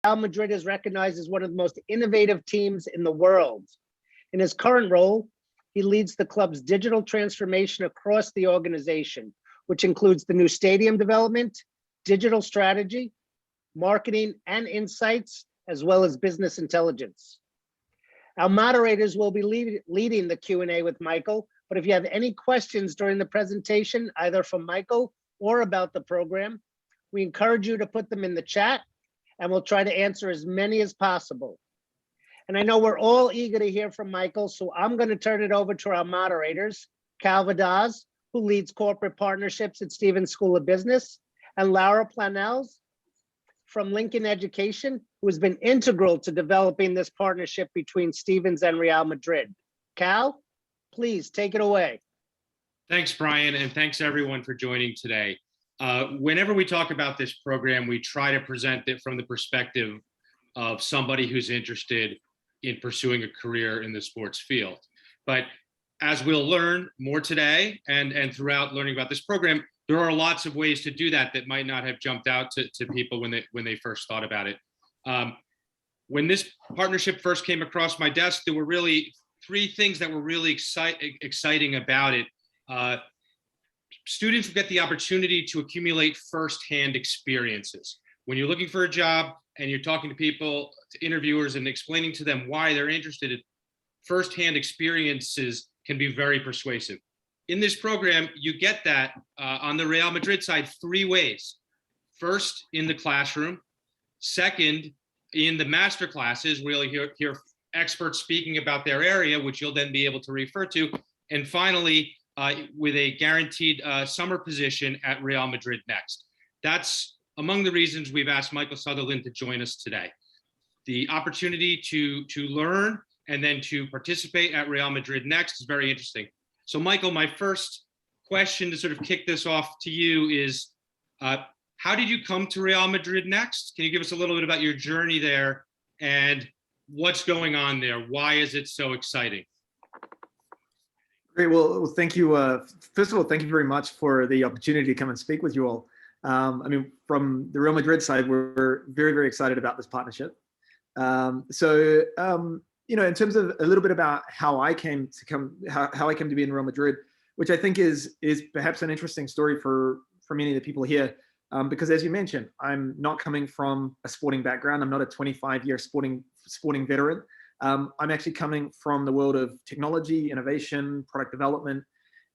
Real Madrid is recognized as one of the most innovative teams in the world. In his current role, he leads the club's digital transformation across the organization, which includes the new stadium development, digital strategy, marketing and insights, as well as business intelligence. Our moderators will be leading the Q&A with Michael, but if you have any questions during the presentation, either from Michael or about the program, we encourage you to put them in the chat and we'll try to answer as many as possible. And I know we're all eager to hear from Michael, so I'm going to turn it over to our moderators, Kal Vadasz, who leads corporate partnerships at Stevens School of Business, and Laura Planells from Lincoln Education, who has been integral to developing this partnership between Stevens and Real Madrid. Kal, please take it away. Thanks, Brian, and thanks everyone for joining today. Whenever we talk about this program, we try to present it from the perspective of somebody who's interested in pursuing a career in the sports field. But as we'll learn more today and throughout learning about this program, there are lots of ways to do that that might not have jumped out to people when they first thought about it. When this partnership first came across my desk, there were really three things that were really exciting about it. Students get the opportunity to accumulate firsthand experiences. When you're looking for a job and you're talking to people, to interviewers, and explaining to them why they're interested, firsthand experiences can be very persuasive. In this program, you get that on the Real Madrid side three ways. First, in the classroom. Second, in the master classes, where you'll hear experts speaking about their area, which you'll then be able to refer to. And finally, with a guaranteed summer position at Real Madrid Next. That's among the reasons we've asked Michael Sutherland to join us today. The opportunity to learn and then to participate at Real Madrid Next is very interesting. So Michael, my first question to sort of kick this off to you is, how did you come to Real Madrid Next? Can you give us a little bit about your journey there and what's going on there? Why is it so exciting? Great. Well, thank you. First of all, thank you very much for the opportunity to come and speak with you all. I mean, from the Real Madrid side, we're very, very excited about this partnership. You know, in terms of a little bit about how I came to be in Real Madrid, which I think is perhaps an interesting story for many of the people here, because as you mentioned, I'm not coming from a sporting background. I'm not a 25-year sporting veteran. I'm actually coming from the world of technology, innovation, product development,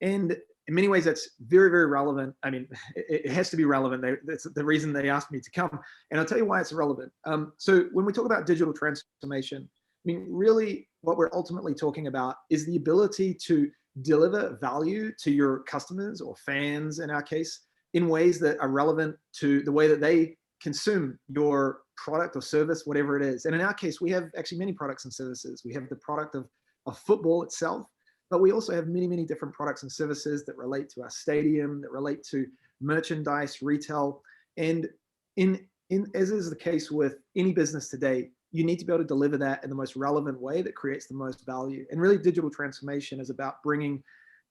and in many ways that's very, very relevant. I mean, it has to be relevant. That's the reason they asked me to come, and I'll tell you why it's relevant. So when we talk about digital transformation, I mean, really what we're ultimately talking about is the ability to deliver value to your customers or fans, in our case, in ways that are relevant to the way that they consume your product or service, whatever it is. And in our case, we have actually many products and services. We have the product of football itself, but we also have many, many different products and services that relate to our stadium, that relate to merchandise, retail. And as is the case with any business today, you need to be able to deliver that in the most relevant way that creates the most value. And really, digital transformation is about bringing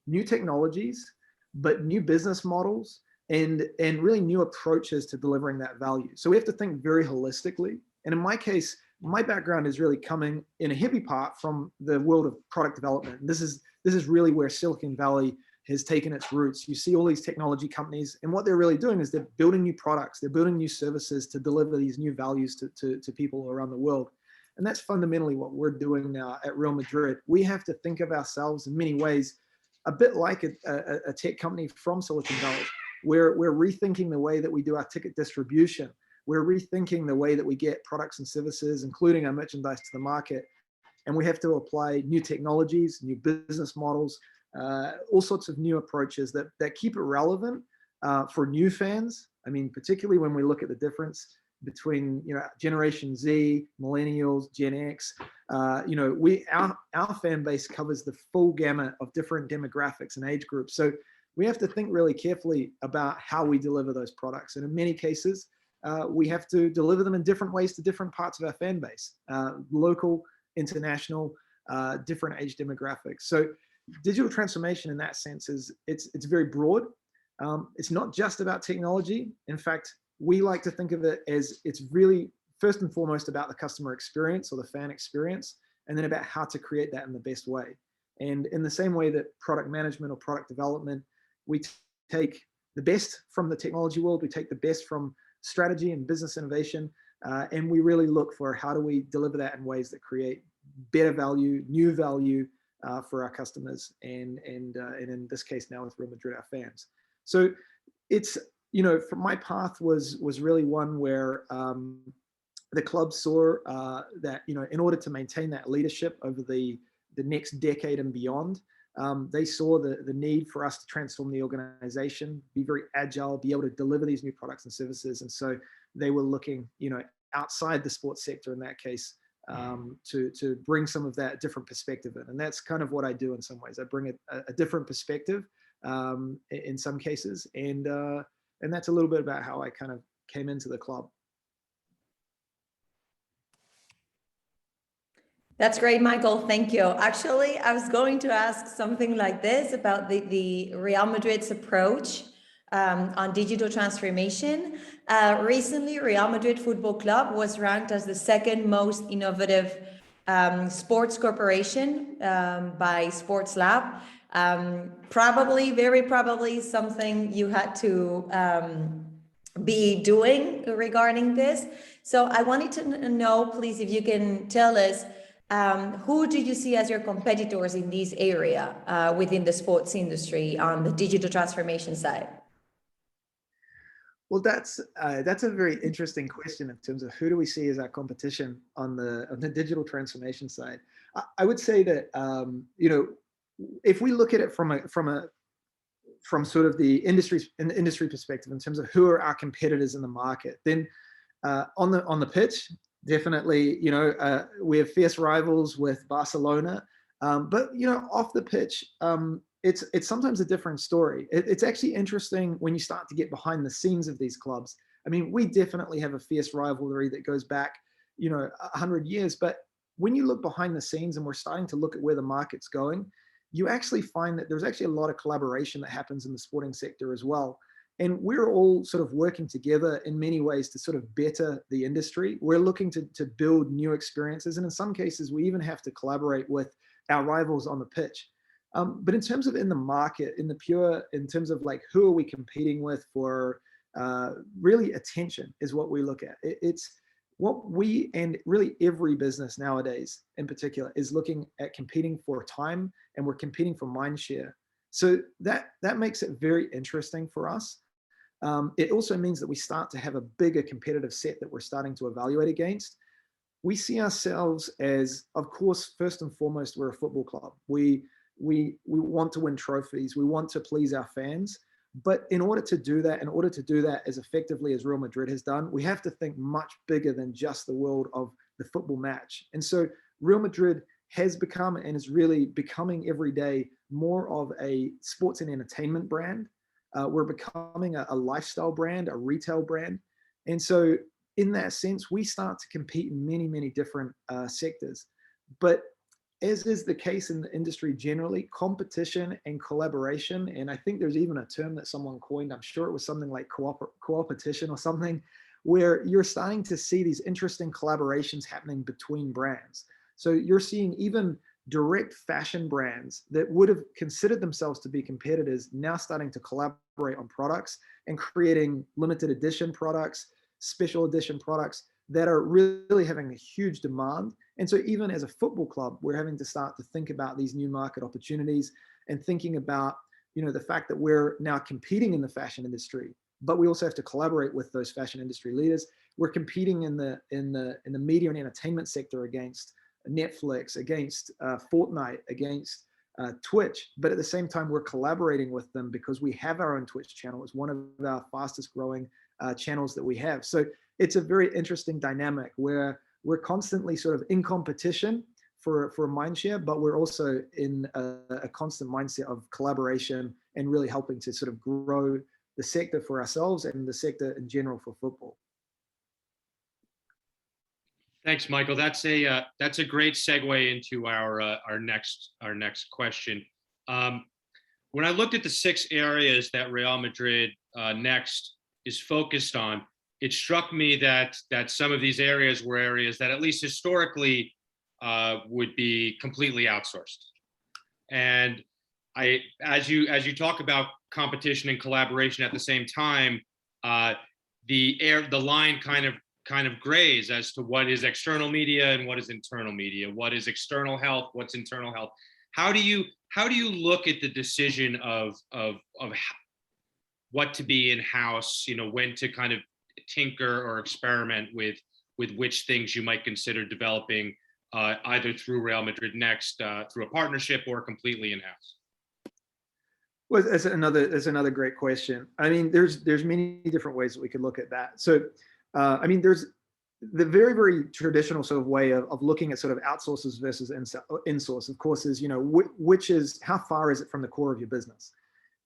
new technologies, but new business models, and really new approaches to delivering that value. So we have to think very holistically. And in my case, my background is really coming in a heavy part from the world of product development. And this is really where Silicon Valley has taken its roots. You see all these technology companies, and what they're really doing is they're building new products, they're building new services to deliver these new values to people around the world. And that's fundamentally what we're doing now at Real Madrid. We have to think of ourselves in many ways a bit like a tech company from Silicon Valley. We're rethinking the way that we do our ticket distribution. We're rethinking the way that we get products and services, including our merchandise, to the market. And we have to apply new technologies, new business models, all sorts of new approaches that keep it relevant for new fans. I mean, particularly when we look at the difference between, you know, Generation Z, Millennials, Gen X. You know, our fan base covers the full gamut of different demographics and age groups. So we have to think really carefully about how we deliver those products. And in many cases, we have to deliver them in different ways to different parts of our fan base, local, international, different age demographics. So digital transformation in that sense it's very broad. It's not just about technology. In fact, we like to think of it as it's really first and foremost about the customer experience or the fan experience, and then about how to create that in the best way. And in the same way that product management or product development, we take the best from the technology world, we take the best from strategy and business innovation, and we really look for how do we deliver that in ways that create better value, new value for our customers, and in this case now with Real Madrid, our fans. So it's, from my path was really one where the club saw that, in order to maintain that leadership over the next decade and beyond, they saw the need for us to transform the organization, be very agile, be able to deliver these new products and services. And so they were looking, outside the sports sector in that case, to bring some of that different perspective in. And that's kind of what I do in some ways. I bring a different perspective in some cases. And that's a little bit about how I kind of came into the club. That's great, Michael. Thank you. Actually, I was going to ask something like this about the Real Madrid's approach on digital transformation. Recently, Real Madrid Football Club was ranked as the second most innovative sports corporation by Sports Lab. Very probably something you had to be doing regarding this. So I wanted to know, please, if you can tell us, who do you see as your competitors in this area within the sports industry on the digital transformation side? Well, that's a very interesting question in terms of who do we see as our competition on the digital transformation side. I would say that if we look at it from sort of the industry perspective in terms of who are our competitors in the market, then on the pitch, definitely, we have fierce rivals with Barcelona, but off the pitch, it's sometimes a different story. It's actually interesting when you start to get behind the scenes of these clubs. I mean, we definitely have a fierce rivalry that goes back, 100 years. But when you look behind the scenes and we're starting to look at where the market's going, you actually find that there's actually a lot of collaboration that happens in the sporting sector as well. And we're all sort of working together in many ways to sort of better the industry. We're looking to build new experiences. And in some cases, we even have to collaborate with our rivals on the pitch. But in terms of in the market, in terms of like, who are we competing with for really attention is what we look at. It's what we, and really every business nowadays in particular, is looking at competing for time, and we're competing for mind share. So that makes it very interesting for us. It also means that we start to have a bigger competitive set that we're starting to evaluate against. We see ourselves as, of course, first and foremost, we're a football club. We want to win trophies. We want to please our fans. But in order to do that as effectively as Real Madrid has done, we have to think much bigger than just the world of the football match. And so Real Madrid has become, and is really becoming every day, more of a sports and entertainment brand. We're becoming a lifestyle brand, a retail brand. And so in that sense, we start to compete in many, many different sectors. But as is the case in the industry generally, competition and collaboration, and I think there's even a term that someone coined, I'm sure it was something like co-opetition or something, where you're starting to see these interesting collaborations happening between brands. So you're seeing even direct fashion brands that would have considered themselves to be competitors now starting to collaborate on products and creating limited edition products, special edition products that are really having a huge demand. And so even as a football club, we're having to start to think about these new market opportunities and thinking about, the fact that we're now competing in the fashion industry, but we also have to collaborate with those fashion industry leaders. We're competing in the media and entertainment sector against Netflix, against Fortnite, against Twitch, but at the same time, we're collaborating with them because we have our own Twitch channel. It's one of our fastest growing channels that we have. So it's a very interesting dynamic where we're constantly sort of in competition for mindshare, but we're also in a constant mindset of collaboration and really helping to sort of grow the sector for ourselves and the sector in general for football. Thanks, Michael. That's a great segue into our next question. When I looked at the 6 areas that Real Madrid Next is focused on, it struck me that some of these areas were areas that at least historically would be completely outsourced. And as you talk about competition and collaboration at the same time, the line kind of grays as to what is external media and what is internal media, what is external health, what's internal health. How do you look at the decision of what to be in-house, when to kind of tinker or experiment with which things you might consider developing either through Real Madrid Next, through a partnership, or completely in-house? Well, that's another great question. I mean, there's many different ways that we could look at that. So, I mean, there's the very, very traditional sort of way of looking at sort of outsources versus insource, of course, is, which is, how far is it from the core of your business?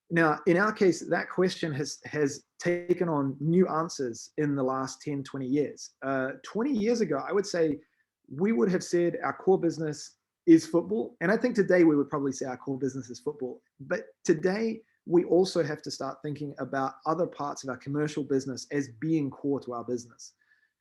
Now, in our case, that question has taken on new answers in the last 10, 20 years. 20 years ago, I would say we would have said our core business is football. And I think today we would probably say our core business is football. But today, we also have to start thinking about other parts of our commercial business as being core to our business.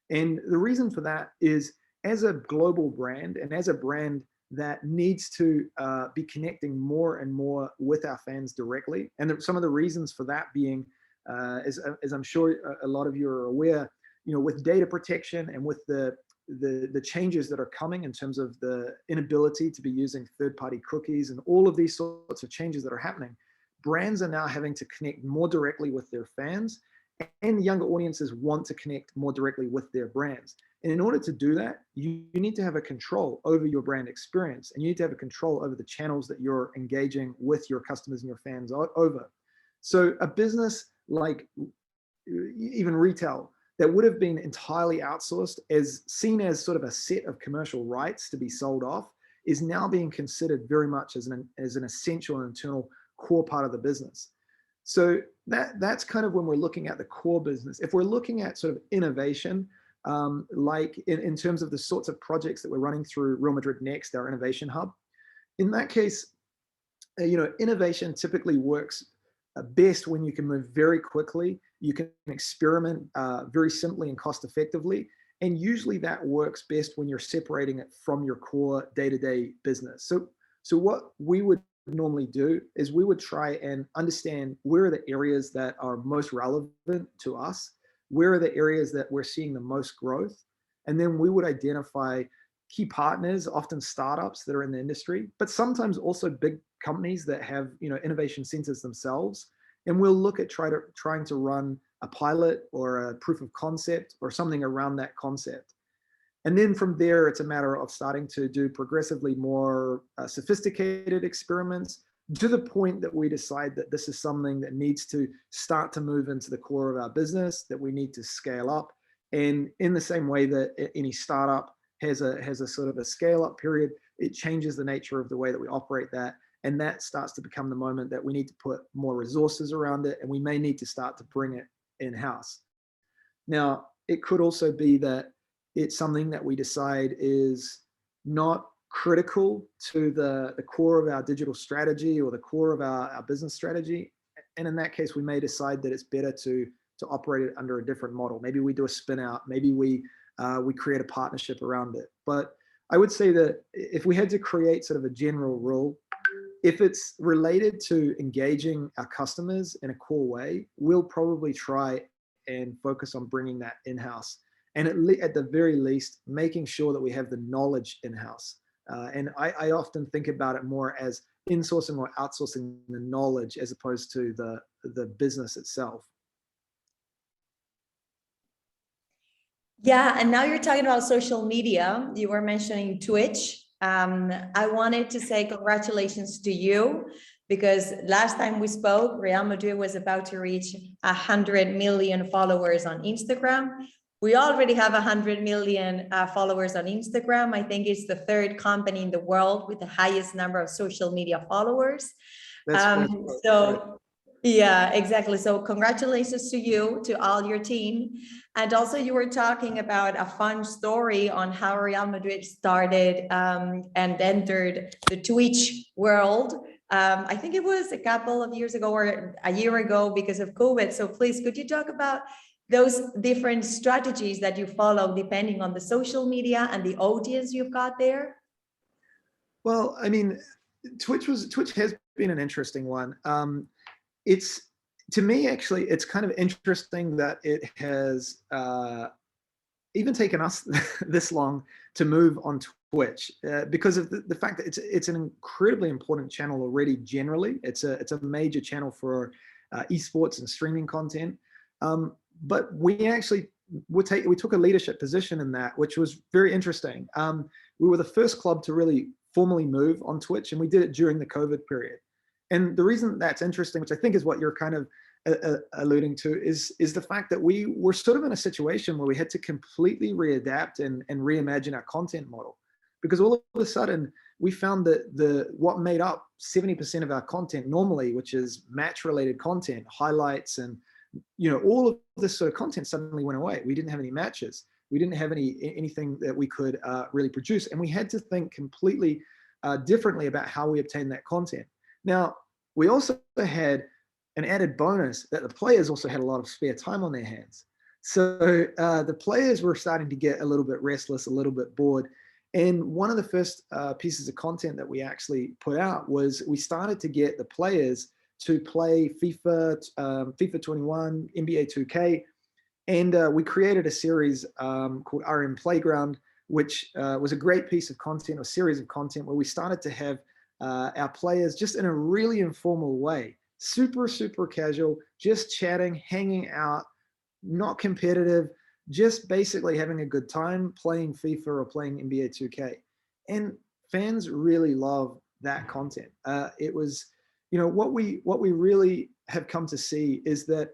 And the reason for that is, as a global brand and as a brand that needs to be connecting more and more with our fans directly. And some of the reasons for that being, as I'm sure a lot of you are aware, with data protection and with the changes that are coming in terms of the inability to be using third-party cookies and all of these sorts of changes that are happening, brands are now having to connect more directly with their fans, and younger audiences want to connect more directly with their brands. And in order to do that, you need to have a control over your brand experience, and you need to have a control over the channels that you're engaging with your customers and your fans over. So a business like even retail that would have been entirely outsourced, as seen as sort of a set of commercial rights to be sold off, is now being considered very much as an essential and internal core part of the business. So that's kind of when we're looking at the core business. If we're looking at sort of innovation, like in terms of the sorts of projects that we're running through Real Madrid Next, our innovation hub, in that case, innovation typically works best when you can move very quickly, you can experiment very simply and cost effectively, and usually that works best when you're separating it from your core day-to-day business. So what we would normally do is we would try and understand where are the areas that are most relevant to us, where are the areas that we're seeing the most growth, and then we would identify key partners, often startups that are in the industry, but sometimes also big companies that have innovation centers themselves, and we'll look at trying to run a pilot or a proof of concept or something around that concept. And then from there, it's a matter of starting to do progressively more sophisticated experiments, to the point that we decide that this is something that needs to start to move into the core of our business, that we need to scale up. And in the same way that any startup has a sort of a scale up period, it changes the nature of the way that we operate that. And that starts to become the moment that we need to put more resources around it, and we may need to start to bring it in-house. Now, it could also be that it's something that we decide is not critical to the core of our digital strategy or the core of our business strategy. And in that case, we may decide that it's better to operate it under a different model. Maybe we do a spin out, maybe we create a partnership around it. But I would say that if we had to create sort of a general rule, if it's related to engaging our customers in a core way, we'll probably try and focus on bringing that in-house. And at the very least, making sure that we have the knowledge in-house. And I often think about it more as insourcing or outsourcing the knowledge as opposed to the business itself. Yeah, and now you're talking about social media. You were mentioning Twitch. I wanted to say congratulations to you, because last time we spoke, Real Madrid was about to reach 100 million followers on Instagram. We already have 100 million followers on Instagram. I think it's the third company in the world with the highest number of social media followers. Yeah, exactly. So congratulations to you, to all your team. And also you were talking about a fun story on how Real Madrid started and entered the Twitch world. I think it was a couple of years ago or a year ago because of COVID. So please, could you talk about those different strategies that you follow depending on the social media and the audience you've got there? Well, I mean, Twitch has been an interesting one. It's, to me, actually, it's kind of interesting that it has even taken us this long to move on Twitch because of the fact that it's an incredibly important channel already. Generally, it's a major channel for esports and streaming content. But we actually we took a leadership position in that, which was very interesting. We were the first club to really formally move on Twitch, and we did it during the COVID period. And the reason that's interesting, which I think is what you're kind of alluding to, is the fact that we were sort of in a situation where we had to completely readapt and reimagine our content model, because all of a sudden we found that what made up 70% of our content normally, which is match-related content, highlights, and all of this sort of content suddenly went away. We didn't have any matches. We didn't have anything that we could really produce, and we had to think completely differently about how we obtain that content. Now, we also had an added bonus that the players also had a lot of spare time on their hands. So the players were starting to get a little bit restless, a little bit bored. And one of the first pieces of content that we actually put out was we started to get the players to play FIFA, FIFA 21, NBA 2K. And we created a series called RM Playground, which was a great piece of content, a series of content where we started to have our players just in a really informal way, super casual, just chatting, hanging out, not competitive, just basically having a good time playing FIFA or playing NBA 2K. And fans really love that content. It was, what we really have come to see is that,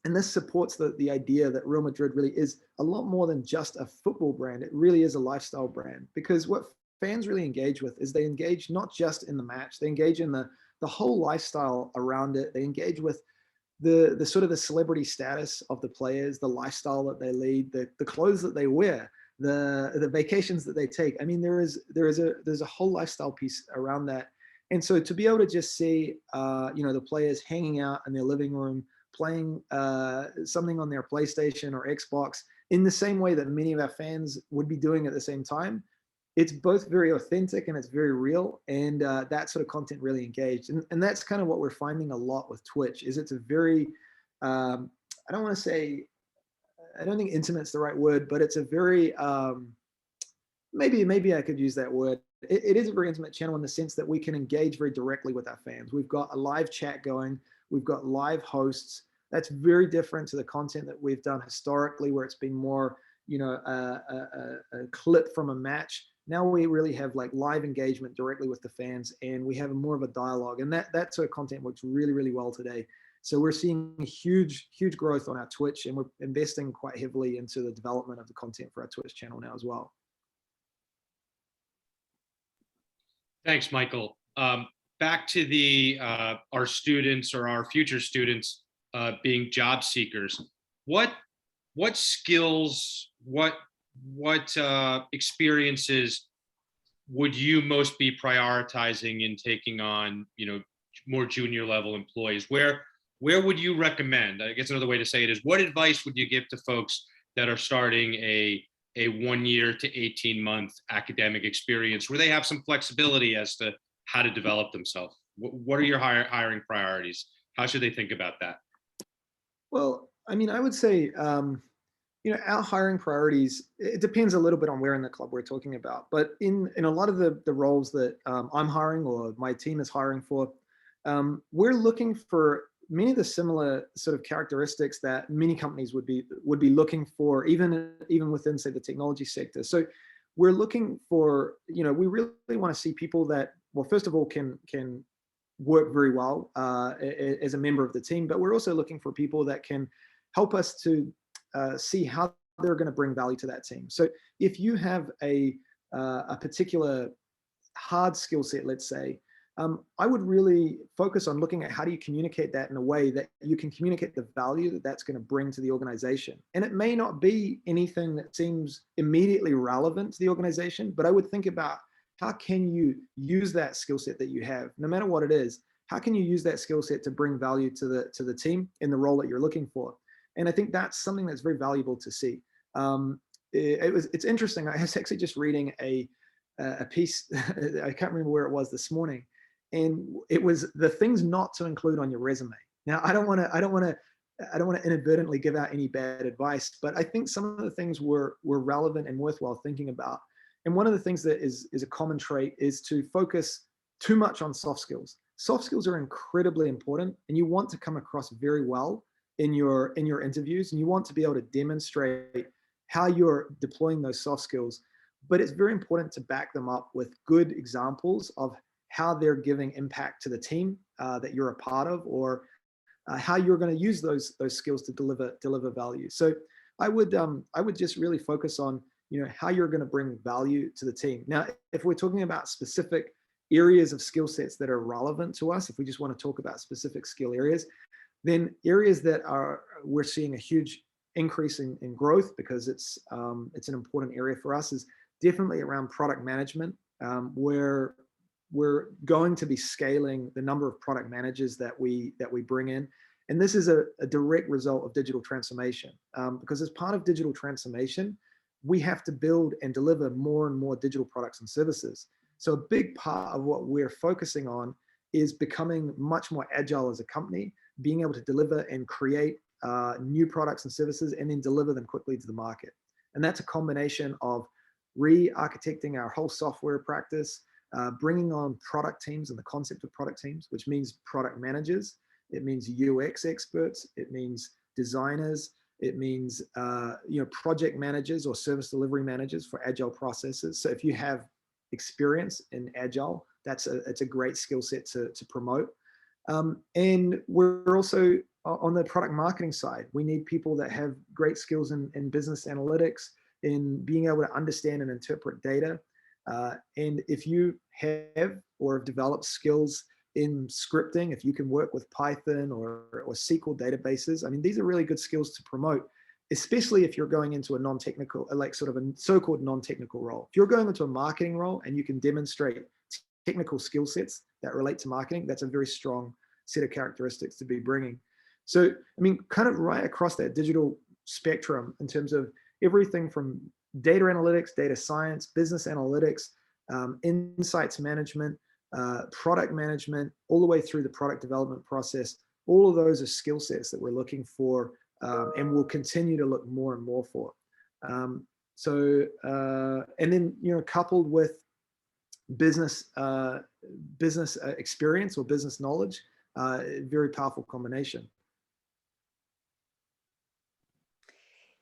and this supports the idea that Real Madrid really is a lot more than just a football brand. It really is a lifestyle brand, because what fans really engage with is they engage not just in the match, they engage in the whole lifestyle around it. They engage with the sort of the celebrity status of the players, the lifestyle that they lead, the clothes that they wear, the vacations that they take. I mean, there's a whole lifestyle piece around that. And so to be able to just see, the players hanging out in their living room, playing something on their PlayStation or Xbox in the same way that many of our fans would be doing at the same time, it's both very authentic and it's very real. And that sort of content really engaged. And that's kind of what we're finding a lot with Twitch, is it's a very, I don't want to say, I don't think intimate's the right word, but it's a very, maybe I could use that word. It is a very intimate channel in the sense that we can engage very directly with our fans. We've got a live chat going. We've got live hosts. That's very different to the content that we've done historically, where it's been more, a clip from a match. Now we really have like live engagement directly with the fans, and we have more of a dialogue, and that sort of content works really well today. So we're seeing huge growth on our Twitch, and we're investing quite heavily into the development of the content for our Twitch channel now as well. Thanks, Michael. Back to our students or our future students being job seekers. What skills, what experiences would you most be prioritizing in taking on, more junior level employees? Where would you recommend? I guess another way to say it is, what advice would you give to folks that are starting a 1 year to 18-month academic experience where they have some flexibility as to how to develop themselves? What are your hiring priorities? How should they think about that? Well, I mean, I would say, our hiring priorities, it depends a little bit on where in the club we're talking about. But in a lot of the roles that I'm hiring or my team is hiring for, we're looking for many of the similar sort of characteristics that many companies would be looking for, even within, say, the technology sector. So we're looking for, we really want to see people that, well, first of all, can work very well as a member of the team, but we're also looking for people that can help us to see how they're going to bring value to that team. So if you have a particular hard skill set, let's say, I would really focus on looking at how do you communicate that in a way that you can communicate the value that that's going to bring to the organization. And it may not be anything that seems immediately relevant to the organization, but I would think about how can you use that skill set that you have, no matter what it is, how can you use that skill set to bring value to the team in the role that you're looking for? And I think that's something that's very valuable to see. It's interesting. I was actually just reading a piece, I can't remember where it was this morning, and it was the things not to include on your resume. Now, I don't want to inadvertently give out any bad advice, but I think some of the things were relevant and worthwhile thinking about. And one of the things that is a common trait is to focus too much on soft skills. Soft skills are incredibly important, and you want to come across very well in your interviews, and you want to be able to demonstrate how you're deploying those soft skills. But it's very important to back them up with good examples of how they're giving impact to the team that you're a part of, or how you're going to use those skills to deliver value. So I would just really focus on how you're going to bring value to the team. Now, if we're talking about specific areas of skill sets that are relevant to us, if we just want to talk about specific skill areas, then areas that we're seeing a huge increase in growth, because it's an important area for us, is definitely around product management, where we're going to be scaling the number of product managers that we bring in. And this is a direct result of digital transformation, because as part of digital transformation, we have to build and deliver more and more digital products and services. So a big part of what we're focusing on is becoming much more agile as a company, being able to deliver and create new products and services, and then deliver them quickly to the market. And that's a combination of re-architecting our whole software practice, bringing on product teams and the concept of product teams, which means product managers. It means UX experts. It means designers. It means project managers or service delivery managers for agile processes. So if you have experience in agile, it's a great skill set to promote. And we're also on the product marketing side. We need people that have great skills in business analytics, in being able to understand and interpret data. And if you have or have developed skills in scripting, if you can work with Python or SQL databases, I mean, these are really good skills to promote, especially if you're going into a non-technical, like sort of a so-called non-technical role. If you're going into a marketing role and you can demonstrate technical skill sets that relate to marketing, that's a very strong set of characteristics to be bringing. So, I mean, kind of right across that digital spectrum in terms of everything from data analytics, data science, business analytics, insights management, product management, all the way through the product development process. All of those are skill sets that we're looking for, and will continue to look more and more for. And then, coupled with business experience or business knowledge, very powerful combination.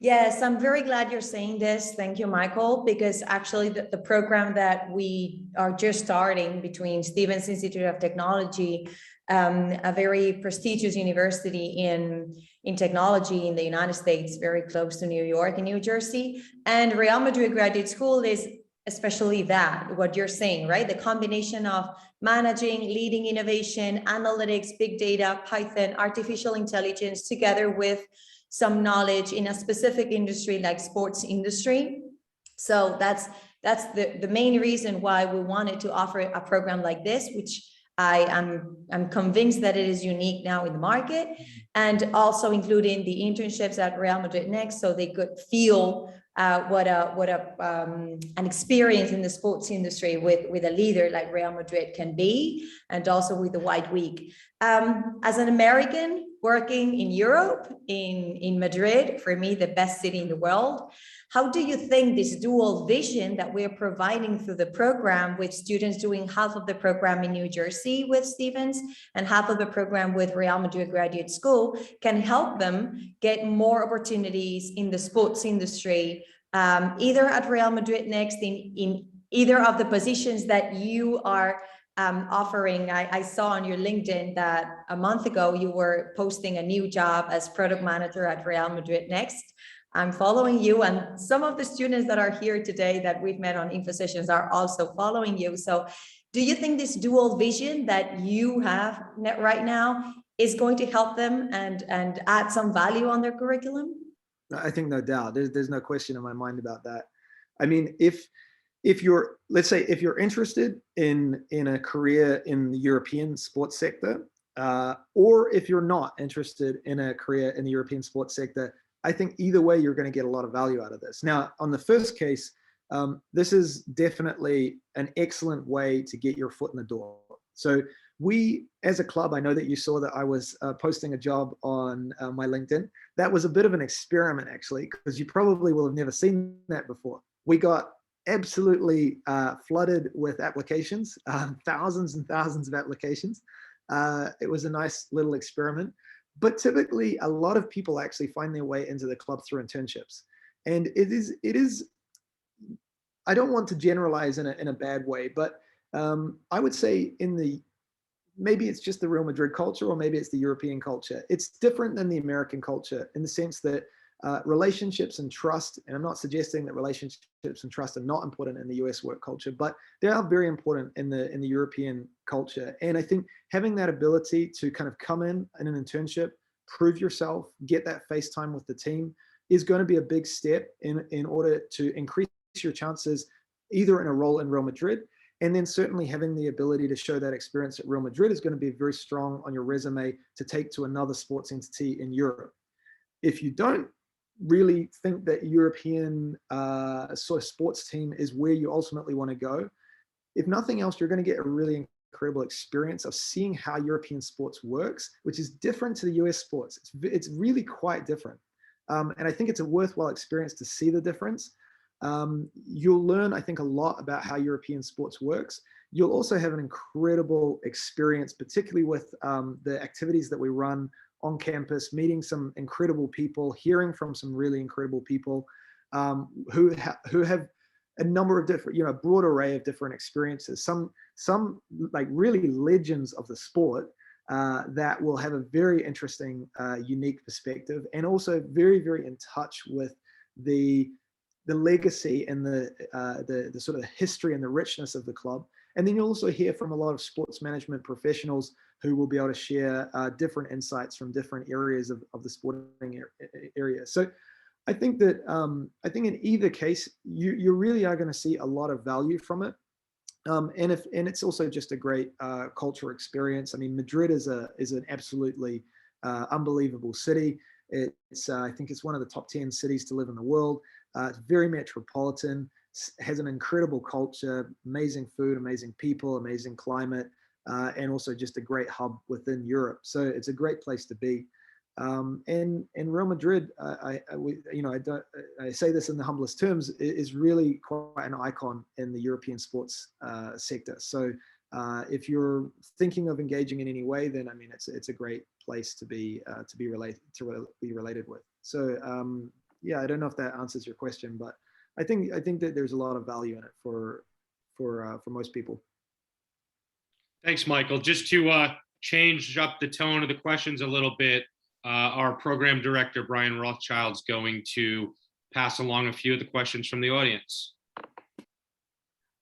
Yes, I'm very glad you're saying this. Thank you, Michael, because actually the program that we are just starting between Stevens Institute of Technology, a very prestigious university in technology in the United States, very close to New York and New Jersey, and Real Madrid Graduate School is especially that, what you're saying, right? The combination of managing, leading innovation, analytics, big data, Python, artificial intelligence, together with some knowledge in a specific industry like sports industry. So that's the main reason why we wanted to offer a program like this, which I'm convinced that it is unique now in the market, and also including the internships at Real Madrid Next, so they could feel what an experience in the sports industry with a leader like Real Madrid can be, and also with the White Week. As an American working in Europe, in Madrid, for me, the best city in the world, how do you think this dual vision that we're providing through the program, with students doing half of the program in New Jersey with Stevens and half of the program with Real Madrid Graduate School, can help them get more opportunities in the sports industry, either at Real Madrid Next, in either of the positions that you are offering? I saw on your LinkedIn that a month ago you were posting a new job as product manager at Real Madrid Next. I'm following you, and some of the students that are here today that we've met on InfoSessions are also following you. So do you think this dual vision that you have right now is going to help them and add some value on their curriculum? I think no doubt. There's no question in my mind about that. I mean, if you're, let's say, if you're interested in a career in the European sports sector, or if you're not interested in a career in the European sports sector, I think either way, you're going to get a lot of value out of this. Now, on the first case, this is definitely an excellent way to get your foot in the door. So we, as a club, I know that you saw that I was posting a job on my LinkedIn. That was a bit of an experiment, actually, because you probably will have never seen that before. We got absolutely flooded with applications, thousands and thousands of applications. It was a nice little experiment. But typically, a lot of people actually find their way into the club through internships. And it is, I don't want to generalize in a bad way, but I would say maybe it's just the Real Madrid culture, or maybe it's the European culture. It's different than the American culture in the sense that relationships and trust, and I'm not suggesting that relationships and trust are not important in the US work culture, but they are very important in the European culture. And I think having that ability to kind of come in an internship, prove yourself, get that face time with the team is going to be a big step in order to increase your chances either in a role in Real Madrid, and then certainly having the ability to show that experience at Real Madrid is going to be very strong on your resume to take to another sports entity in Europe. If you don't really think that European sort of sports team is where you ultimately want to go, if nothing else, you're going to get a really incredible experience of seeing how European sports works, which is different to the US sports. It's really quite different. And I think it's a worthwhile experience to see the difference. You'll learn, I think, a lot about how European sports works. You'll also have an incredible experience, particularly with the activities that we run on campus, meeting some incredible people, hearing from some really incredible people who have a number of different, a broad array of different experiences. Some like really legends of the sport that will have a very interesting, unique perspective, and also very, very in touch with the legacy and the sort of history and the richness of the club. And then you'll also hear from a lot of sports management professionals who will be able to share different insights from different areas of the sporting area. So I think that in either case, you really are going to see a lot of value from it. And it's also just a great cultural experience. I mean, Madrid is an absolutely unbelievable city. I think it's one of the top 10 cities to live in the world. It's very metropolitan, has an incredible culture, amazing food, amazing people, amazing climate, and also just a great hub within Europe. So it's a great place to be. And Real Madrid, I say this in the humblest terms, is really quite an icon in the European sports sector. So if you're thinking of engaging in any way, then I mean it's a great place to be related with. So yeah, I don't know if that answers your question, but I think that there's a lot of value in it for most people. Thanks, Michael. Just to change up the tone of the questions a little bit, our program director, Brian Rothschild, is going to pass along a few of the questions from the audience.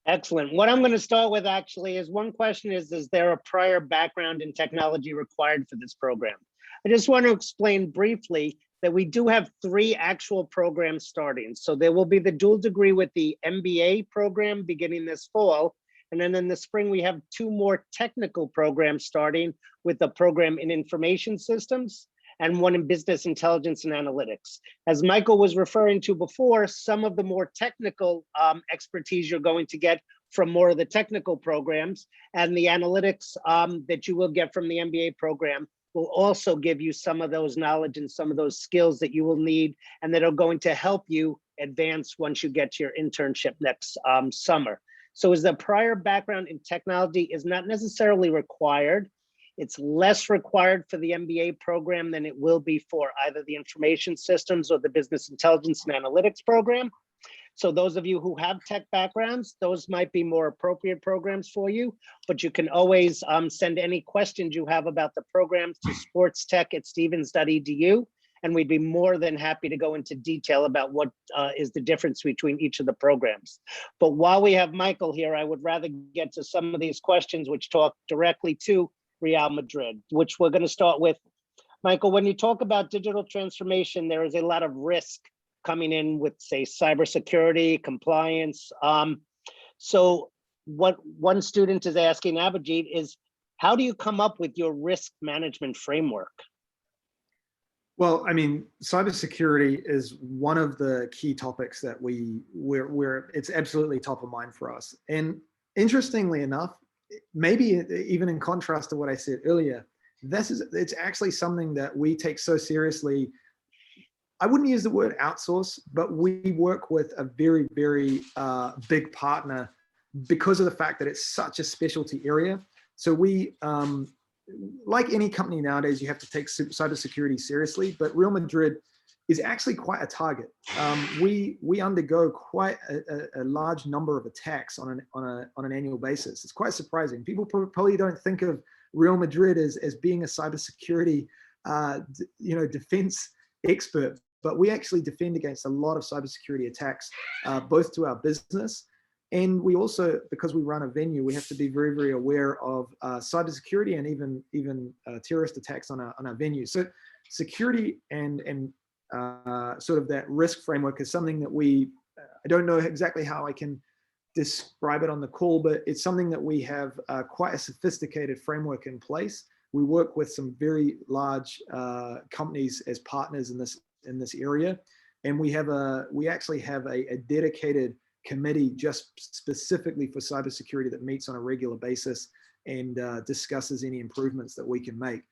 Excellent. What I'm going to start with actually is one question is there a prior background in technology required for this program? I just want to explain briefly that we do have 3 actual programs starting. So there will be the dual degree with the MBA program beginning this fall. And then in the spring, we have 2 more technical programs starting with the program in information systems and one in business intelligence and analytics. As Michael was referring to before, some of the more technical expertise you're going to get from more of the technical programs, and the analytics that you will get from the MBA program will also give you some of those knowledge and some of those skills that you will need and that are going to help you advance once you get to your internship next summer. So is the prior background in technology is not necessarily required. It's less required for the MBA program than it will be for either the information systems or the business intelligence and analytics program. So those of you who have tech backgrounds, those might be more appropriate programs for you, but you can always send any questions you have about the programs to sportstech@stevens.edu. And we'd be more than happy to go into detail about what is the difference between each of the programs. But while we have Michael here, I would rather get to some of these questions which talk directly to Real Madrid, which we're going to start with. Michael, when you talk about digital transformation, there is a lot of risk coming in with, say, cybersecurity, compliance. So what one student is asking Abhijit is, How do you come up with your risk management framework? Well, I mean, cybersecurity is one of the key topics that it's absolutely top of mind for us. And interestingly enough, maybe even in contrast to what I said earlier, it's actually something that we take so seriously. I wouldn't use the word outsource, but we work with a very, very big partner because of the fact that it's such a specialty area. So we, like any company nowadays, you have to take cybersecurity seriously, but Real Madrid is actually quite a target. We undergo quite a large number of attacks on an annual basis. It's quite surprising. People probably don't think of Real Madrid as being a cybersecurity, defense expert, but we actually defend against a lot of cybersecurity attacks, both to our business. And we also, because we run a venue, we have to be very, very aware of cybersecurity and even terrorist attacks on our venue. So security and sort of that risk framework is something that I don't know exactly how I can describe it on the call, but it's something that we have quite a sophisticated framework in place. We work with some very large companies as partners in this area, and we actually have a dedicated committee just specifically for cybersecurity that meets on a regular basis and discusses any improvements that we can make.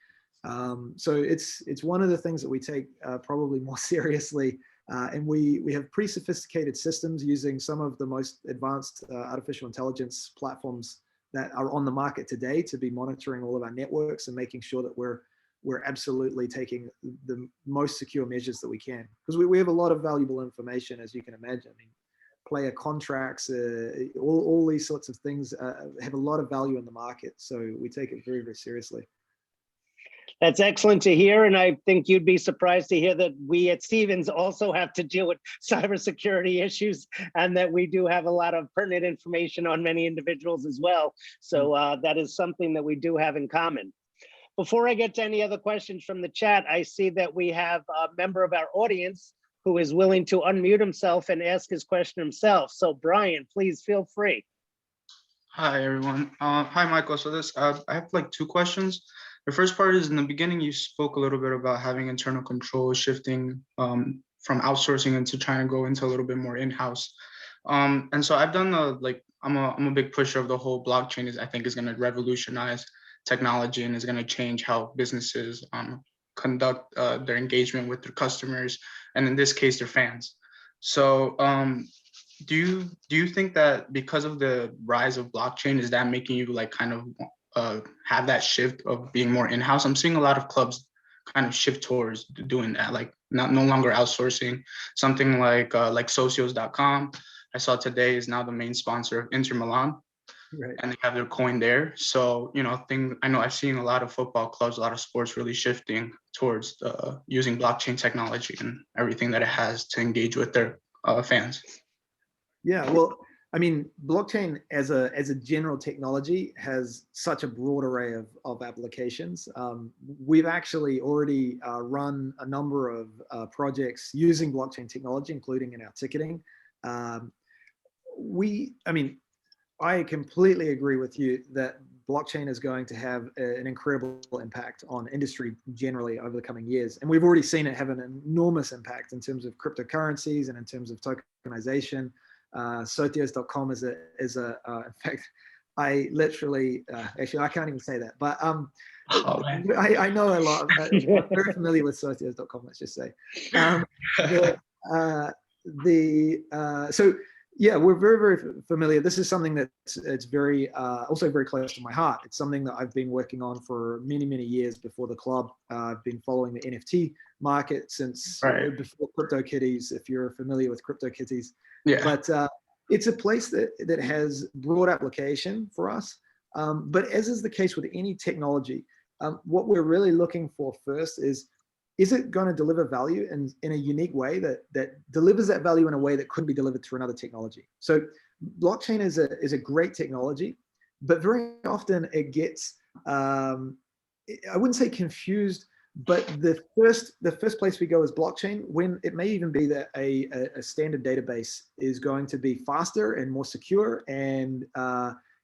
So it's one of the things that we take probably more seriously, and we have pretty sophisticated systems using some of the most advanced artificial intelligence platforms that are on the market today to be monitoring all of our networks and making sure that we're absolutely taking the most secure measures that we can, because we have a lot of valuable information, as you can imagine. I mean, player contracts, all these sorts of things have a lot of value in the market. So we take it very, very seriously. That's excellent to hear. And I think you'd be surprised to hear that we at Stevens also have to deal with cybersecurity issues, and that we do have a lot of pertinent information on many individuals as well. So that is something that we do have in common. Before I get to any other questions from the chat, I see that we have a member of our audience who is willing to unmute himself and ask his question himself. So Brian, please feel free. Hi, everyone. Hi, Michael. So I have like two questions. The first part is, in the beginning, you spoke a little bit about having internal control, shifting from outsourcing into trying to go into a little bit more in-house. And so I've done I'm a big pusher of the whole blockchain. I think is going to revolutionize technology and is going to change how businesses conduct their engagement with their customers, and in this case, their fans. So do you think that because of the rise of blockchain, is that making you like kind of have that shift of being more in-house? I'm seeing a lot of clubs kind of shift towards doing that, like no longer outsourcing. Something like socios.com, I saw today, is now the main sponsor of Inter Milan. Right. And they have their coin there. So, I know I've seen a lot of football clubs, a lot of sports really shifting towards using blockchain technology and everything that it has to engage with their fans. Yeah, well, I mean, blockchain as a general technology has such a broad array of applications. We've actually already run a number of projects using blockchain technology, including in our ticketing. I completely agree with you that blockchain is going to have an incredible impact on industry generally over the coming years. And we've already seen it have an enormous impact in terms of cryptocurrencies and in terms of tokenization. Socios.com is in fact, I literally, actually, I can't even say that, but I know a lot. I'm very familiar with Socios.com, let's just say. So yeah, we're very, very familiar. This is something it's very, also very close to my heart. It's something that I've been working on for many, many years before the club. I've been following the NFT market since before CryptoKitties, if you're familiar with CryptoKitties. Yeah. But it's a place that has broad application for us. But as is the case with any technology, what we're really looking for first is it going to deliver value in a unique way that delivers that value in a way that couldn't be delivered through another technology? So blockchain is a great technology, but very often it gets, I wouldn't say confused, but the first place we go is blockchain, when it may even be that a standard database is going to be faster and more secure and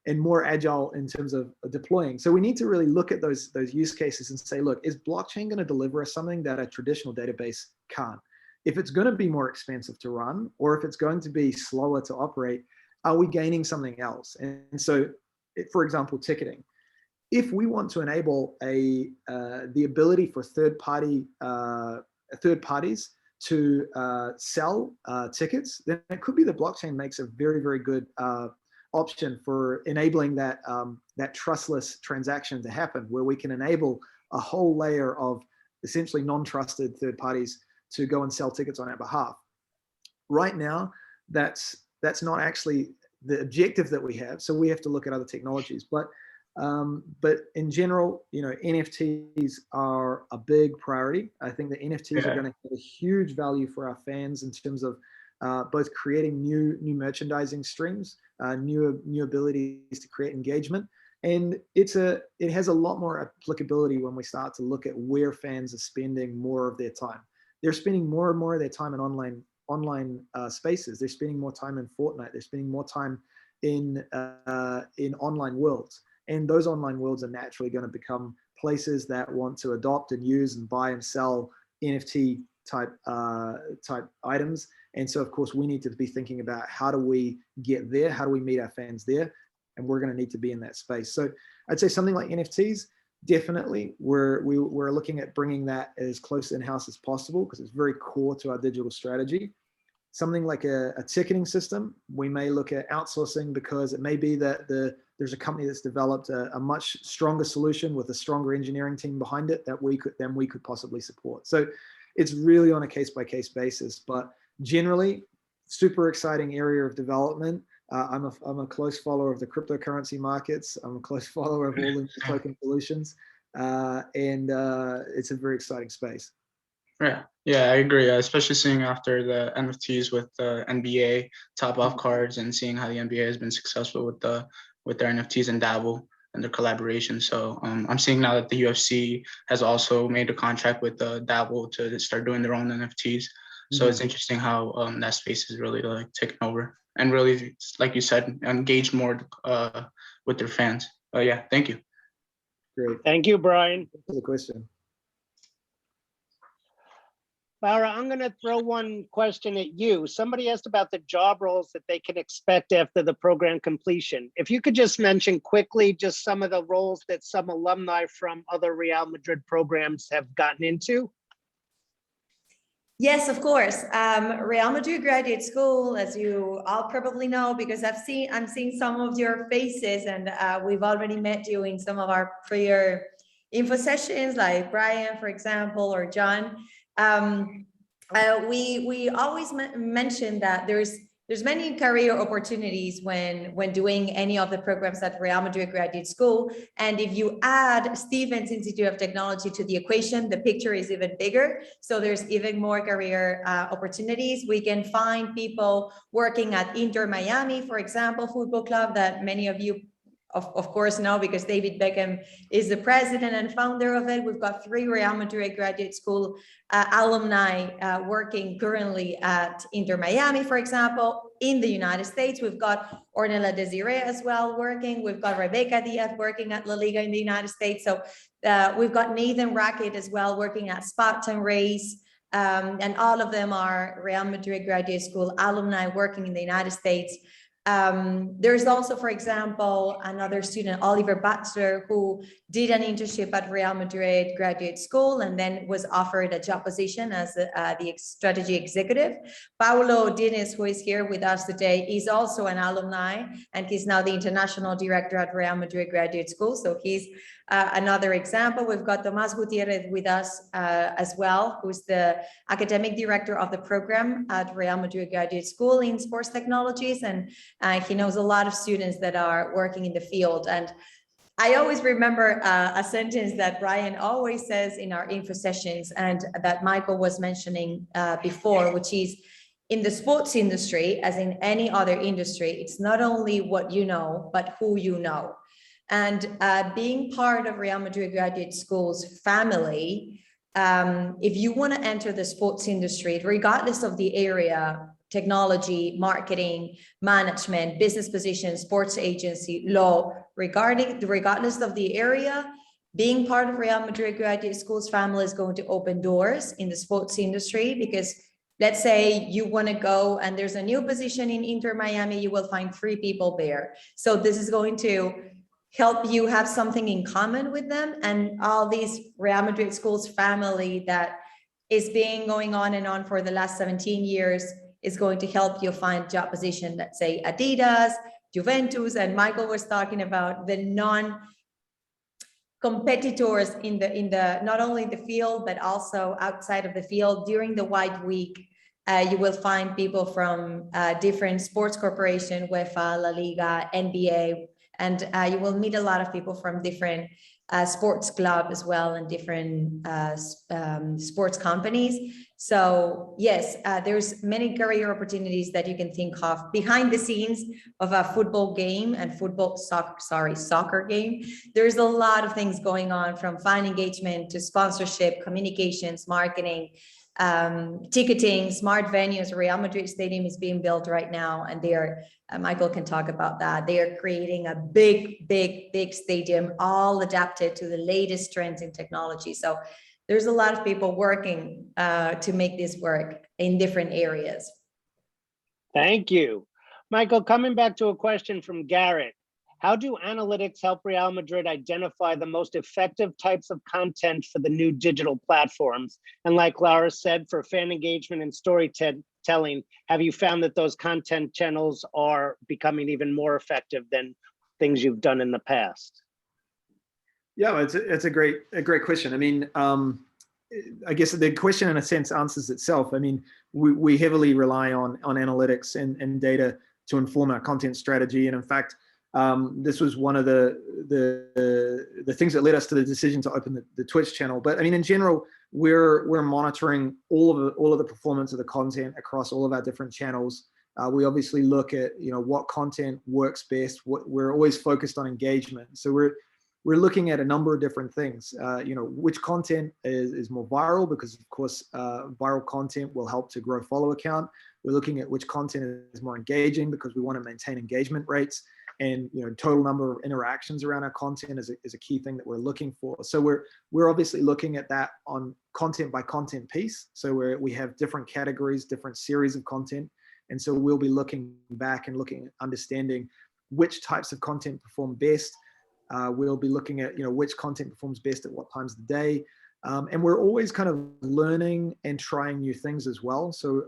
and more agile in terms of deploying. So we need to really look at those use cases and say, look, is blockchain going to deliver us something that a traditional database can't? If it's going to be more expensive to run, or if it's going to be slower to operate, are we gaining something else? And so, for example, ticketing. If we want to enable the ability for third parties to sell tickets, then it could be the blockchain makes a very, very good option for enabling that trustless transaction to happen, where we can enable a whole layer of essentially non-trusted third parties to go and sell tickets on our behalf. Right now, that's not actually the objective that we have. So we have to look at other technologies. But in general, NFTs are a big priority. I think the NFTs are going to have a huge value for our fans in terms of both creating new merchandising streams, new abilities to create engagement. And it has a lot more applicability when we start to look at where fans are spending more of their time. They're spending more and more of their time in online spaces. They're spending more time in Fortnite. They're spending more time in online worlds. And those online worlds are naturally going to become places that want to adopt and use and buy and sell NFT type items. And so, of course, we need to be thinking about how do we get there? How do we meet our fans there? And we're going to need to be in that space. So I'd say something like NFTs, definitely we're looking at bringing that as close in-house as possible, because it's very core to our digital strategy. Something like a ticketing system, we may look at outsourcing, because it may be that there's a company that's developed a much stronger solution with a stronger engineering team behind it that we could possibly support. So it's really on a case-by-case basis, but generally, super exciting area of development. I'm a close follower of the cryptocurrency markets. I'm a close follower of all the token solutions, and it's a very exciting space. Yeah, I agree. Especially seeing after the NFTs with the NBA top-off cards, and seeing how the NBA has been successful with their NFTs and Dabble and their collaboration. So I'm seeing now that the UFC has also made a contract with Dabble to start doing their own NFTs. So it's interesting how that space is really taking over, and really, like you said, engage more with their fans. Yeah, thank you. Great. Thank you, Brian. Thanks for the question. Laura, I'm going to throw one question at you. Somebody asked about the job roles that they can expect after the program completion. If you could just mention quickly just some of the roles that some alumni from other Real Madrid programs have gotten into. Yes, of course. Real Madrid Graduate School, as you all probably know, because I'm seeing some of your faces, and we've already met you in some of our prior info sessions, like Brian, for example, or John. We always mention that there's many career opportunities when doing any of the programs at Real Madrid Graduate School. And if you add Stevens Institute of Technology to the equation, the picture is even bigger. So there's even more career opportunities. We can find people working at Inter Miami, for example, football club that many of you of course know, because David Beckham is the president and founder of it. We've got 3 Real Madrid Graduate School alumni working currently at Inter Miami, for example. In the United States, we've got Ornella Desiree as well working. We've got Rebecca Diaz working at La Liga in the United States. So we've got Nathan Rackett as well working at Spartan Race. And all of them are Real Madrid Graduate School alumni working in the United States. There's also, for example, another student, Oliver Batzer, who did an internship at Real Madrid Graduate School and then was offered a job position as the strategy executive. Paulo Diniz, who is here with us today, is also an alumni, and he's now the international director at Real Madrid Graduate School. So he's another example. We've got Tomas Gutierrez with us as well, who's the academic director of the program at Real Madrid Graduate School in sports technologies, and he knows a lot of students that are working in the field. And I always remember a sentence that Brian always says in our info sessions, and that Michael was mentioning before, which is, in the sports industry, as in any other industry, it's not only what you know, but who you know. And being part of Real Madrid Graduate School's family, if you want to enter the sports industry, regardless of the area technology, marketing, management, business positions, sports agency, law, regardless of the area. Being part of Real Madrid Graduate School's family is going to open doors in the sports industry, because let's say you want to go and there's a new position in Inter Miami, you will find 3 people there. So this is going to help you have something in common with them, and all these Real Madrid Schools family that is being going on and on for the last 17 years is going to help you find job position, let's say Adidas, Juventus, and Michael was talking about the competitors in the not only the field but also outside of the field. During the White Week, you will find people from different sports corporation, UEFA, La Liga, NBA, and you will meet a lot of people from different sports club as well, and different sports companies. So yes, there's many career opportunities that you can think of behind the scenes of a football game and soccer game. There's a lot of things going on, from fan engagement to sponsorship, communications, marketing, ticketing, smart venues. Real Madrid Stadium is being built right now, and they're Michael can talk about that. They are creating a big stadium, all adapted to the latest trends in technology. So there's a lot of people working to make this work in different areas. Thank you. Michael, coming back to a question from Garrett. How do analytics help Real Madrid identify the most effective types of content for the new digital platforms? And like Laura said, for fan engagement and storytelling, have you found that those content channels are becoming even more effective than things you've done in the past? Yeah, it's a great question. I mean, I guess the question in a sense answers itself. I mean, we heavily rely on analytics and data to inform our content strategy. And in fact, this was one of the things that led us to the decision to open the Twitch channel. But I mean, in general, we're monitoring all of the performance of the content across all of our different channels. We obviously look at what content works best. We're always focused on engagement. So we're looking at a number of different things. Which content is more viral, because of course viral content will help to grow follower count. We're looking at which content is more engaging, because we want to maintain engagement rates. And total number of interactions around our content is a key thing that we're looking for. So we're obviously looking at that on content by content piece. So we have different categories, different series of content, and so we'll be looking back and understanding which types of content perform best. We'll be looking at which content performs best at what times of the day, and we're always kind of learning and trying new things as well. So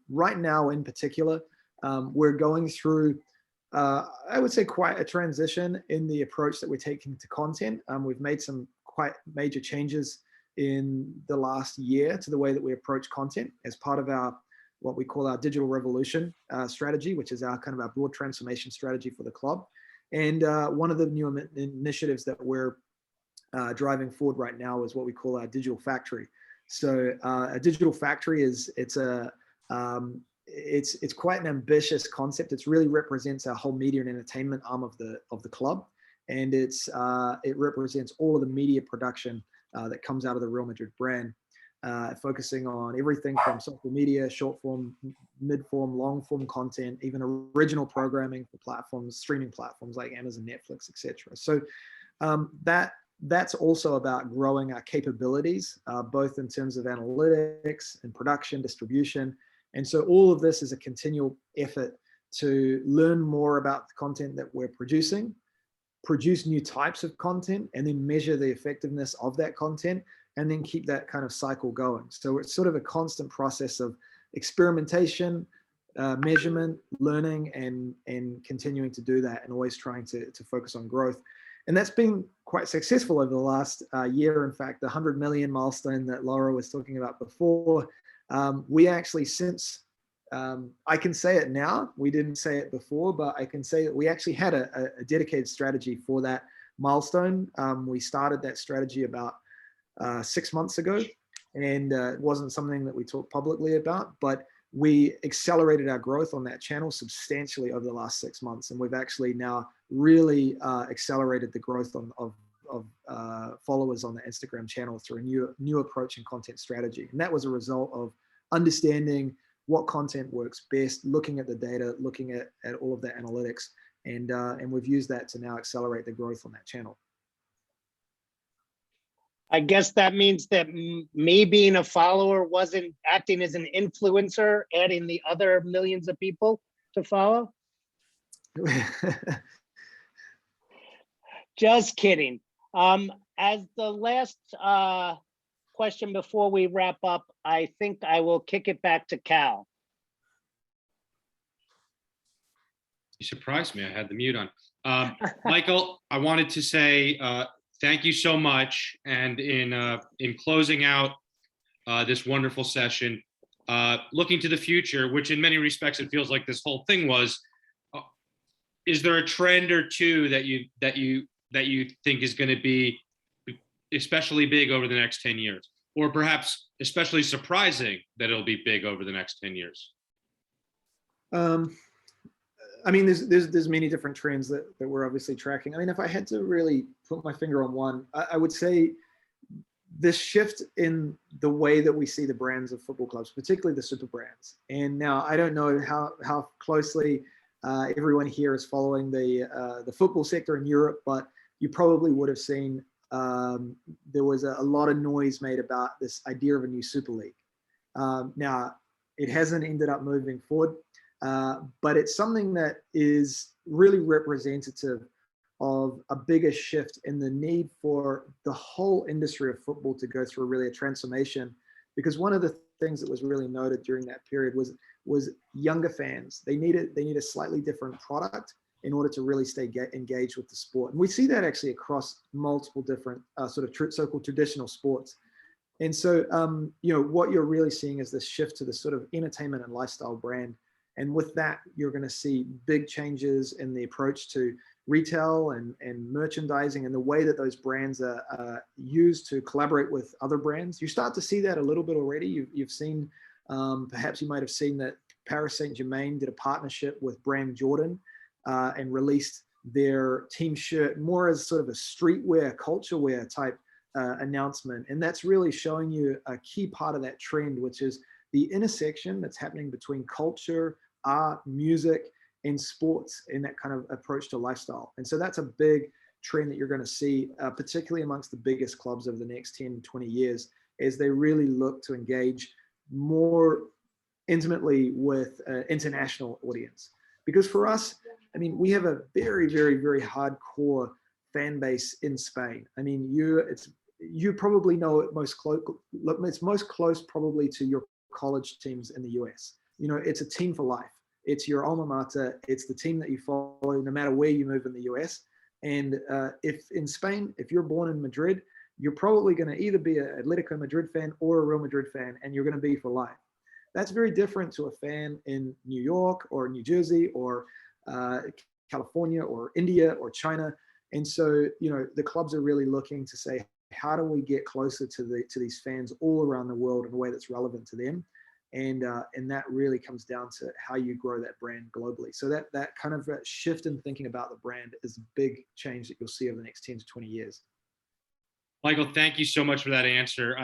right now, in particular, we're going through. I would say quite a transition in the approach that we're taking to content. We've made some quite major changes in the last year to the way that we approach content as part of what we call our digital revolution strategy, which is our broad transformation strategy for the club. And one of the new initiatives that we're driving forward right now is what we call our digital factory. So a digital factory it's quite an ambitious concept. It really represents our whole media and entertainment arm of the club, and it represents all of the media production that comes out of the Real Madrid brand, focusing on everything from social media, short form, mid form, long form content, even original programming for streaming platforms like Amazon, Netflix, etc. So that's also about growing our capabilities, both in terms of analytics and production, distribution. And so all of this is a continual effort to learn more about the content that we're producing, produce new types of content, and then measure the effectiveness of that content, and then keep that kind of cycle going. So it's sort of a constant process of experimentation, measurement, learning, and continuing to do that, and always trying to focus on growth. And that's been quite successful over the last year. In fact, the 100 million milestone that Laura was talking about before, we actually, since I can say it now, we didn't say it before, but I can say that we actually had a dedicated strategy for that milestone. We started that strategy about 6 months ago, and it wasn't something that we talked publicly about, but we accelerated our growth on that channel substantially over the last 6 months. And we've actually now really accelerated the growth of followers on the Instagram channel through a new approach and content strategy. And that was a result of understanding what content works best, looking at the data, looking at all of the analytics, and we've used that to now accelerate the growth on that channel. I guess that means that me being a follower wasn't acting as an influencer, adding the other millions of people to follow. Just kidding. As the last question before we wrap up, I think I will kick it back to Kal. You surprised me. I had the mute on. Michael, I wanted to say thank you so much. And in closing out this wonderful session, looking to the future, which in many respects it feels like this whole thing was, is there a trend or two that you think is going to be especially big over the next 10 years, or perhaps especially surprising that it'll be big over the next 10 years? I mean, there's many different trends that we're obviously tracking. I mean, if I had to really put my finger on one, I would say this shift in the way that we see the brands of football clubs, particularly the super brands. And now I don't know how closely everyone here is following the football sector in Europe, but you probably would have seen there was a lot of noise made about this idea of a new Super League. Now, it hasn't ended up moving forward, but it's something that is really representative of a bigger shift in the need for the whole industry of football to go through really a transformation. Because one of the things that was really noted during that period was younger fans. They need a slightly different product in order to really stay engaged with the sport. And we see that actually across multiple different sort of so-called traditional sports. And so, what you're really seeing is this shift to this sort of entertainment and lifestyle brand. And with that, you're going to see big changes in the approach to retail and merchandising and the way that those brands are used to collaborate with other brands. You start to see that a little bit already. You've seen, perhaps you might have seen that Paris Saint-Germain did a partnership with brand Jordan and released their team shirt more as sort of a streetwear, culture wear type announcement. And that's really showing you a key part of that trend, which is the intersection that's happening between culture, art, music, and sports in that kind of approach to lifestyle. And so that's a big trend that you're going to see, particularly amongst the biggest clubs over the next 10, 20 years, as they really look to engage more intimately with international audience. Because for us, I mean, we have a very, very, very hardcore fan base in Spain. I mean, you probably know it most close. It's most close probably to your college teams in the US. It's a team for life. It's your alma mater. It's the team that you follow no matter where you move in the US. And if in Spain, if you're born in Madrid, you're probably going to either be an Atletico Madrid fan or a Real Madrid fan, and you're going to be for life. That's very different to a fan in New York or New Jersey or California or India or China. And so, the clubs are really looking to say, how do we get closer to these fans all around the world in a way that's relevant to them? And that really comes down to how you grow that brand globally. So that kind of shift in thinking about the brand is a big change that you'll see over the next 10 to 20 years. Michael, thank you so much for that answer.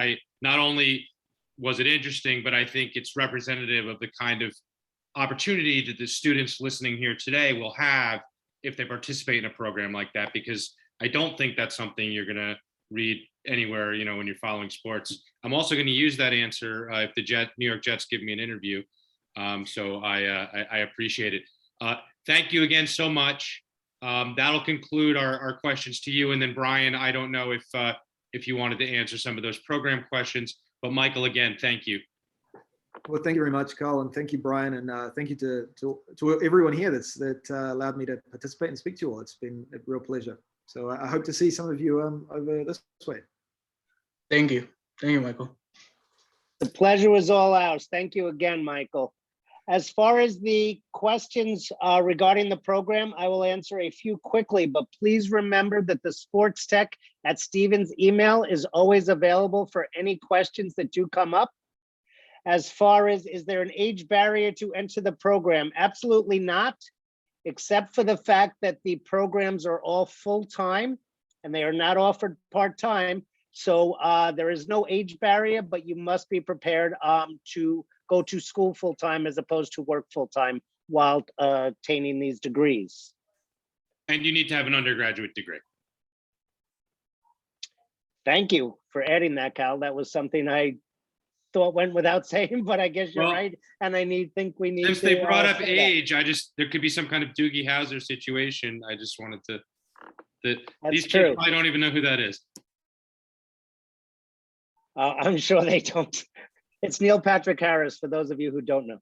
Not only was it interesting, but I think it's representative of the kind of opportunity that the students listening here today will have if they participate in a program like that, because I don't think that's something you're going to read anywhere, when you're following sports. I'm also going to use that answer if the New York Jets give me an interview. So I appreciate it. Thank you again so much. That'll conclude our questions to you. And then Brian, I don't know if you wanted to answer some of those program questions, but Michael, again, thank you. Well, thank you very much, Carl, and thank you, Brian, and thank you to everyone here that allowed me to participate and speak to you all. It's been a real pleasure. So I hope to see some of you over this way. Thank you, Michael. The pleasure was all ours. Thank you again, Michael. As far as the questions regarding the program, I will answer a few quickly, but please remember that the sports tech at Stephen's email is always available for any questions that do come up. As far as, is there an age barrier to enter the program? Absolutely not, except for the fact that the programs are all full-time and they are not offered part-time. So there is no age barrier, but you must be prepared to go to school full-time as opposed to work full-time while attaining these degrees. And you need to have an undergraduate degree. Thank you for adding that, Kal. That was something I thought went without saying, but I guess you're Well, right. And I think we need Since to. they brought up say that. age, there could be some kind of Doogie Howser situation. I just wanted to, these That's kids true. probably don't even know who that is. I'm sure they don't. It's Neil Patrick Harris, for those of you who don't know.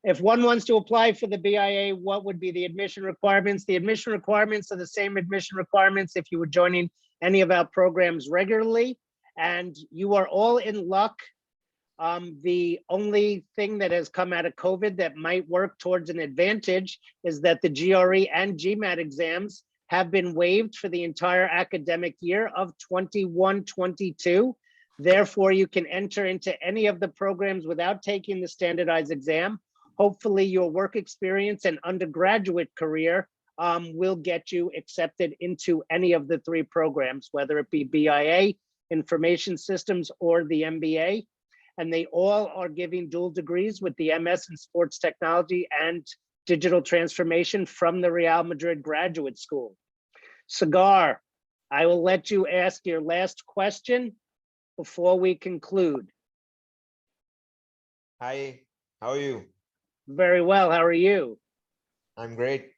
If one wants to apply for the BIA, what would be the admission requirements? The admission requirements are the same admission requirements if you were joining any of our programs regularly, and you are all in luck. The only thing that has come out of COVID that might work towards an advantage is that the GRE and GMAT exams have been waived for the entire academic year of 21-22. Therefore, you can enter into any of the programs without taking the standardized exam. Hopefully your work experience and undergraduate career will get you accepted into any of the three programs, whether it be BIA, Information Systems, or the MBA. And they all are giving dual degrees with the MS in Sports Technology and Digital Transformation from the Real Madrid Graduate School. Cigar, I will let you ask your last question before we conclude. Hi, how are you? Very well, how are you? I'm great.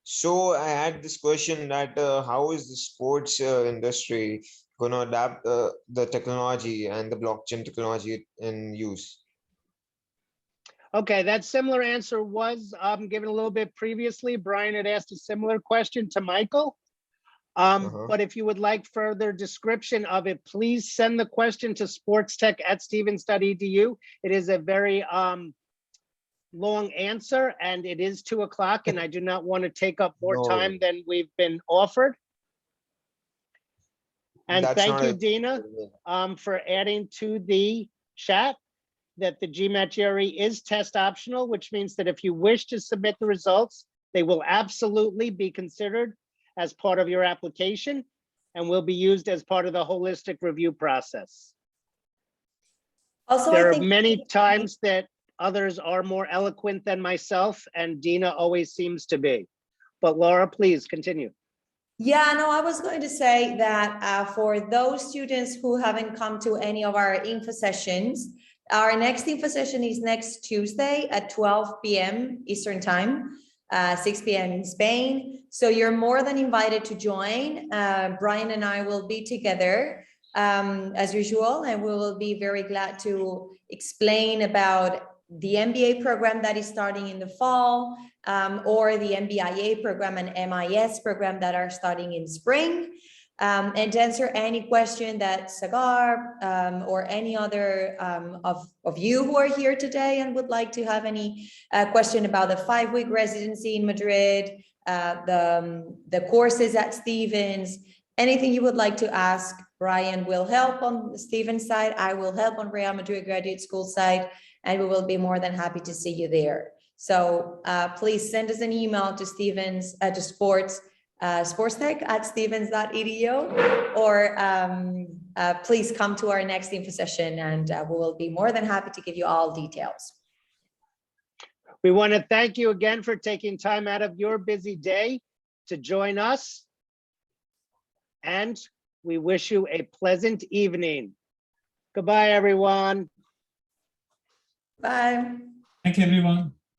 So I had this question that how is the sports industry going to adapt the technology and the blockchain technology in use? Okay, that similar answer was given a little bit previously. Brian had asked a similar question to Michael. But if you would like further description of it, please send the question to sportstech@stevens.edu. It is a very long answer, and it is 2 o'clock, and I do not want to take up more No. time than we've been offered. And That's thank not you, a- Dina, for adding to the chat that the GMAT GRE is test optional, which means that if you wish to submit the results, they will absolutely be considered as part of your application and will be used as part of the holistic review process. Also, There I are think many times that others are more eloquent than myself, and Dina always seems to be. But Laura, please continue. Yeah, no, I was going to say that for those students who haven't come to any of our info sessions, our next info session is next Tuesday at 12 p.m. Eastern Time, 6 p.m. in Spain. So you're more than invited to join. Brian and I will be together as usual, and we will be very glad to explain about the MBA program that is starting in the fall, or the MBIA program and MIS program that are starting in spring, and to answer any question that Sagar or any other of you who are here today and would like to have any question about the 5-week residency in Madrid, the courses at Stevens, anything you would like to ask, Brian will help on the Stevens side, I will help on Real Madrid Graduate School side, and we will be more than happy to see you there. So please send us an email to Stevens, to sportstech@stevens.edu, or please come to our next info session, and we will be more than happy to give you all details. We want to thank you again for taking time out of your busy day to join us. And we wish you a pleasant evening. Goodbye, everyone. Bye. Thank you, everyone.